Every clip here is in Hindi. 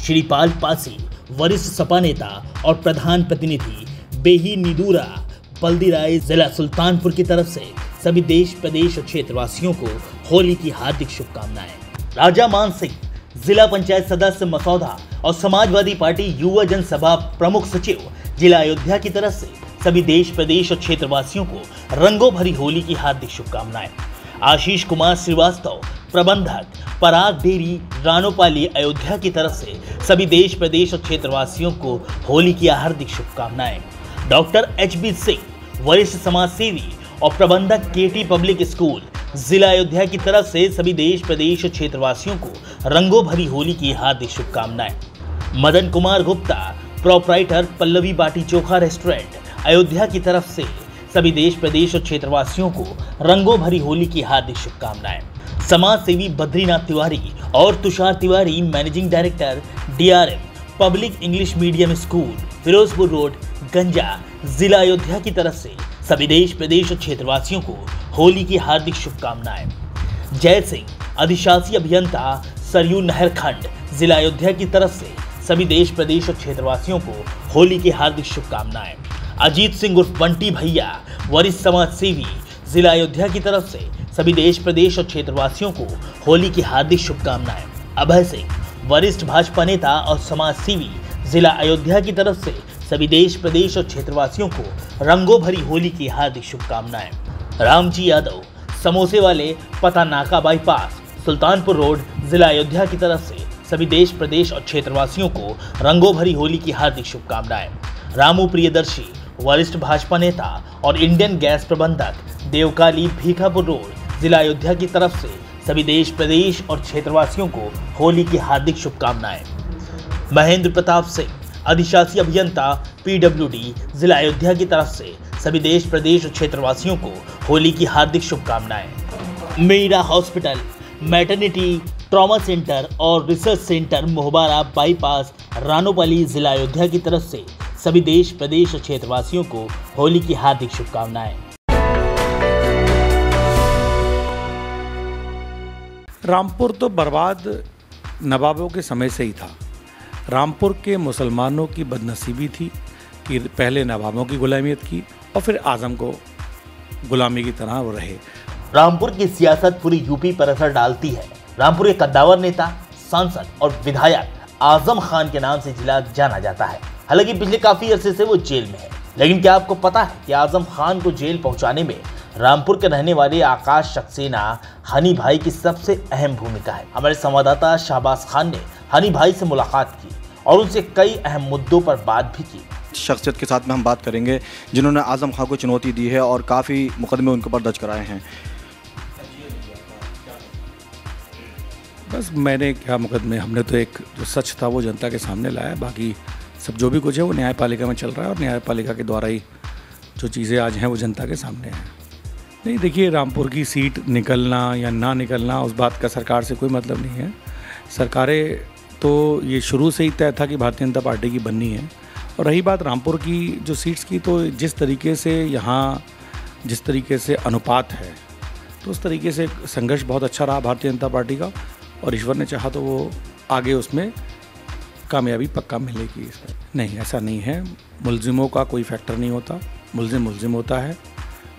श्रीपाल पासी, वरिष्ठ सपा नेता और प्रधान प्रतिनिधि बेही निदूरा बल्दीराय जिला सुल्तानपुर की तरफ से सभी देश प्रदेश और क्षेत्रवासियों को होली की हार्दिक शुभकामनाएं। राजा मान सिंह, जिला पंचायत सदस्य मसौदा और समाजवादी पार्टी युवा जनसभा प्रमुख सचिव, जिला अयोध्या की तरफ से सभी देश प्रदेश और क्षेत्रवासियों को रंगों भरी होली की हार्दिक शुभकामनाएं। आशीष कुमार श्रीवास्तव, प्रबंधक, पराग डेयरी, रानोपाली, अयोध्या की तरफ से सभी देश प्रदेश और क्षेत्रवासियों को होली की हार्दिक शुभकामनाएं। Doctor HB. सिंह, वरिष्ठ समाज सेवी और प्रबंधक, केटी पब्लिक स्कूल, जिला अयोध्या की तरफ से सभी देश प्रदेश और क्षेत्रवासियों को रंगों भरी होली की हार्दिक शुभकामनाएं। मदन कुमार गुप्ता, प्रोपराइटर, पल्लवी बाटी चोखा रेस्टोरेंट, अयोध्या की तरफ से सभी देश प्रदेश और क्षेत्रवासियों को रंगों भरी होली की हार्दिक शुभकामनाएं। समाज सेवी बद्रीनाथ तिवारी और Tushar Tiwari, managing director, DRM public English medium school, Firozpur road, Ganja, जिला अयोध्या की तरफ से सभी देश प्रदेश और क्षेत्रवासियों को होली की हार्दिक शुभकामनाएं। जय सिंह, अधिशासी अभियंता, सरयू नहर खंड, जिला अयोध्या की तरफ से सभी देश प्रदेश और क्षेत्रवासियों को होली की हार्दिक शुभकामनाएं। अजीत सिंह उर्फ बंटी भैया, वरिष्ठ समाज सेवी, जिला अयोध्या की तरफ से सभी देश प्रदेश और क्षेत्रवासियों को होली की हार्दिक शुभकामनाएं। अभय सिंह, वरिष्ठ भाजपा नेता और समाज सेवी, जिला अयोध्या की तरफ से सभी देश प्रदेश और क्षेत्रवासियों को रंगों भरी होली की हार्दिक शुभकामनाएं। रामजी यादव, समोसे वाले, पता नाका बाईपास, सुल्तानपुर रोड, जिला अयोध्या की तरफ से सभी देश प्रदेश और क्षेत्रवासियों को रंगों भरी होली की हार्दिक शुभकामनाएं। रामू प्रियदर्शी, वरिष्ठ भाजपा नेता और इंडियन गैस प्रबंधक, देवकाली, भीखापुर रोड, जिला अयोध्या की तरफ से सभी देश प्रदेश और क्षेत्रवासियों को होली की हार्दिक शुभकामनाएं। महेंद्र प्रताप सिंह, अधिशासी अभियंता, PWD, जिला अयोध्या की तरफ से सभी देश प्रदेश और क्षेत्रवासियों को होली की हार्दिक शुभकामनाएं। Meera hospital, maternity, trauma centre और research centre, Mohbara bypass, Ranopali, जिला अयोध्या की तरफ से सभी देश प्रदेश और क्षेत्रवासियों को होली की हार्दिक शुभकामनाएं। रामपुर तो बर्बाद नवाबों के समय से ही था। रामपुर के मुसलमानों की बदनसीबी थी कि पहले नवाबों की गुलामियत की और फिर आजम को गुलामी की तरह वो रहे। रामपुर की सियासत पूरी यूपी पर असर डालती है। रामपुर के कद्दावर नेता, सांसद और विधायक आजम खान के नाम से जिला जाना जाता है। हालांकि पिछले काफी अरसे से वो जेल में है, लेकिन क्या आपको पता है कि आजम खान को जेल पहुंचाने में रामपुर के रहने वाले आकाश सक्सेना, हनी भाई की सबसे अहम भूमिका है। हमारे संवाददाता शाहबाज खान ने हनी भाई से मुलाकात की और उनसे कई अहम मुद्दों पर बात भी की। शख्सियत के साथ में हम बात करेंगे जिन्होंने आजम खान को चुनौती दी है और काफ़ी मुकदमे उनके ऊपर दर्ज कराए हैं। बस मैंने क्या मुकदमे, हमने तो एक जो सच था वो जनता के सामने लाया, बाकी सब जो भी कुछ है वो न्यायपालिका में चल रहा है और न्यायपालिका के द्वारा ही जो चीज़ें आज हैं वो जनता के सामने हैं। नहीं, देखिए, रामपुर की सीट निकलना या ना निकलना उस बात का सरकार से कोई मतलब नहीं है। सरकारें तो ये शुरू से ही तय था कि भारतीय जनता पार्टी की बननी है। और रही बात रामपुर की जो सीट्स की, तो जिस तरीके से यहाँ जिस तरीके से अनुपात है, तो उस तरीके से संघर्ष बहुत अच्छा रहा भारतीय जनता पार्टी का और ईश्वर ने चाहा तो वो आगे उसमें कामयाबी पक्का मिलेगी। नहीं, ऐसा नहीं है। मुलजिमों का कोई फैक्टर नहीं होता, मुलजिम होता है,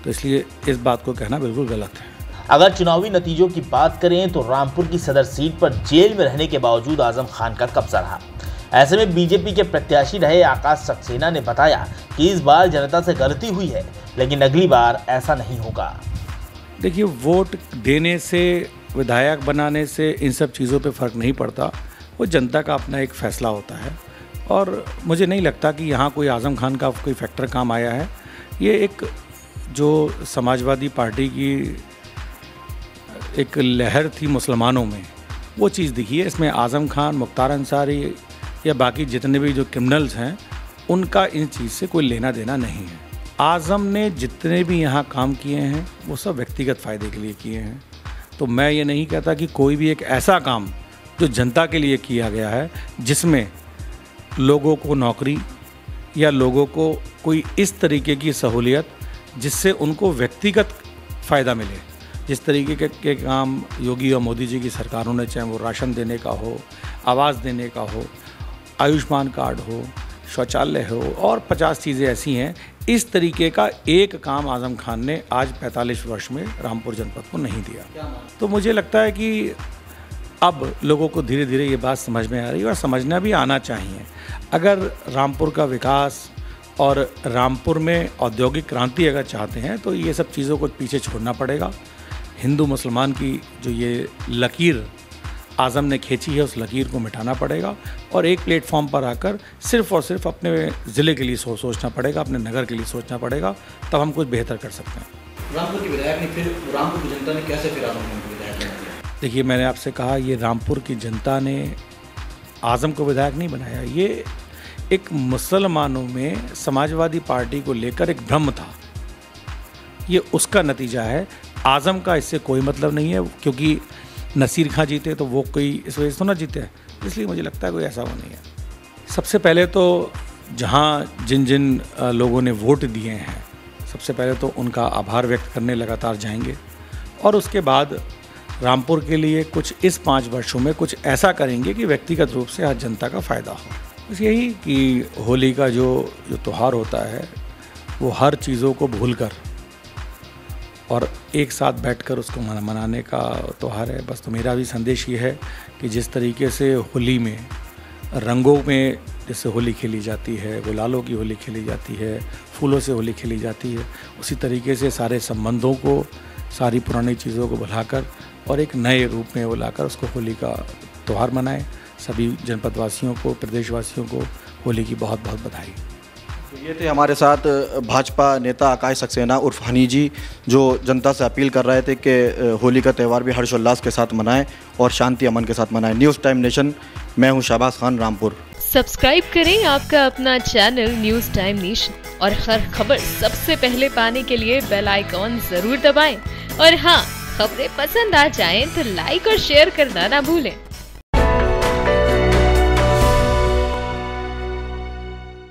तो इसलिए इस बात को कहना बिल्कुल गलत है। अगर चुनावी नतीजों की बात करें तो रामपुर की सदर सीट पर जेल में रहने के बावजूद आजम खान का कब्जा रहा। ऐसे में बीजेपी के प्रत्याशी रहे आकाश सक्सेना ने बताया कि इस बार जनता से गलती हुई है, लेकिन अगली बार ऐसा नहीं होगा। देखिए, वोट देने से, विधायक बनाने से इन सब चीज़ों पे फ़र्क नहीं पड़ता। वो जनता का अपना एक फ़ैसला होता है और मुझे नहीं लगता कि यहाँ कोई आजम खान का कोई फैक्टर काम आया है। ये एक जो समाजवादी पार्टी की एक लहर थी मुसलमानों में, वो चीज़ दिखी है। इसमें आजम खान, मुख्तार अंसारी या बाकी जितने भी जो क्रिमिनल्स हैं, उनका इन चीज़ से कोई लेना देना नहीं है। आजम ने जितने भी यहाँ काम किए हैं वो सब व्यक्तिगत फ़ायदे के लिए किए हैं। तो मैं ये नहीं कहता कि कोई भी एक ऐसा काम जो जनता के लिए किया गया है, जिसमें लोगों को नौकरी या लोगों को कोई इस तरीके की सहूलियत जिससे उनको व्यक्तिगत फ़ायदा मिले, जिस तरीके के काम योगी और मोदी जी की सरकारों ने, चाहे वो राशन देने का हो, आवास देने का हो, आयुष्मान कार्ड हो, शौचालय हो और 50 चीज़ें ऐसी हैं। इस तरीके का एक काम आज़म खान ने आज 45 वर्ष में रामपुर जनपद को नहीं दिया। तो मुझे लगता है कि अब लोगों को धीरे धीरे ये बात समझ में आ रही है और समझना भी आना चाहिए। अगर रामपुर का विकास और रामपुर में औद्योगिक क्रांति अगर चाहते हैं तो ये सब चीज़ों को पीछे छोड़ना पड़ेगा। हिंदू मुसलमान की जो ये लकीर आज़म ने खींची है उस लकीर को मिटाना पड़ेगा और एक प्लेटफॉर्म पर आकर सिर्फ और सिर्फ अपने ज़िले के लिए सोचना पड़ेगा, अपने नगर के लिए सोचना पड़ेगा, तब हम कुछ बेहतर कर सकते हैं। रामपुर के विधायक ने फिर रामपुर की जनता ने कैसे फिर आज़म खान को विधायक बना दिया? देखिए, मैंने आपसे कहा ये रामपुर की जनता ने आज़म को विधायक नहीं बनाया। ये एक मुसलमानों में समाजवादी पार्टी को लेकर एक भ्रम था, ये उसका नतीजा है। आज़म का इससे कोई मतलब नहीं है, क्योंकि नसीर खां जीते तो वो कोई इस वजह से तो ना जीते, इसलिए मुझे लगता है कोई ऐसा वो नहीं है। सबसे पहले तो जहाँ जिन जिन लोगों ने वोट दिए हैं, सबसे पहले तो उनका आभार व्यक्त करने लगातार जाएंगे और उसके बाद रामपुर के लिए कुछ इस 5 वर्षों में कुछ ऐसा करेंगे कि व्यक्तिगत रूप से हर जनता का फ़ायदा हो। बस यही कि होली का जो त्यौहार होता है वो हर चीज़ों को भूलकर और एक साथ बैठकर उसको मनाने का त्यौहार है। बस तो मेरा भी संदेश ये है कि जिस तरीके से होली में रंगों में जैसे होली खेली जाती है, गुलालों की होली खेली जाती है, फूलों से होली खेली जाती है, उसी तरीके से सारे संबंधों को, सारी पुरानी चीज़ों को भुलाकर और एक नए रूप में वो लाकर उसको होली का त्यौहार मनाएं। सभी जनपदवासियों को, प्रदेशवासियों को होली की बहुत बहुत बधाई। ये थे हमारे साथ भाजपा नेता आकाश सक्सेना उर्फ हनी जी, जो जनता से अपील कर रहे थे कि होली का त्यौहार भी हर्षोल्लास के साथ मनाएं और शांति अमन के साथ मनाएं। न्यूज़ टाइम नेशन, मैं हूं शाहबाज खान, रामपुर। सब्सक्राइब करें आपका अपना चैनल न्यूज़ टाइम नेशन और हर खबर सबसे पहले पाने के लिए बेल आइकॉन जरूर दबाएं। और हाँ, खबरें पसंद आ जाएं तो लाइक और शेयर करना ना भूलें।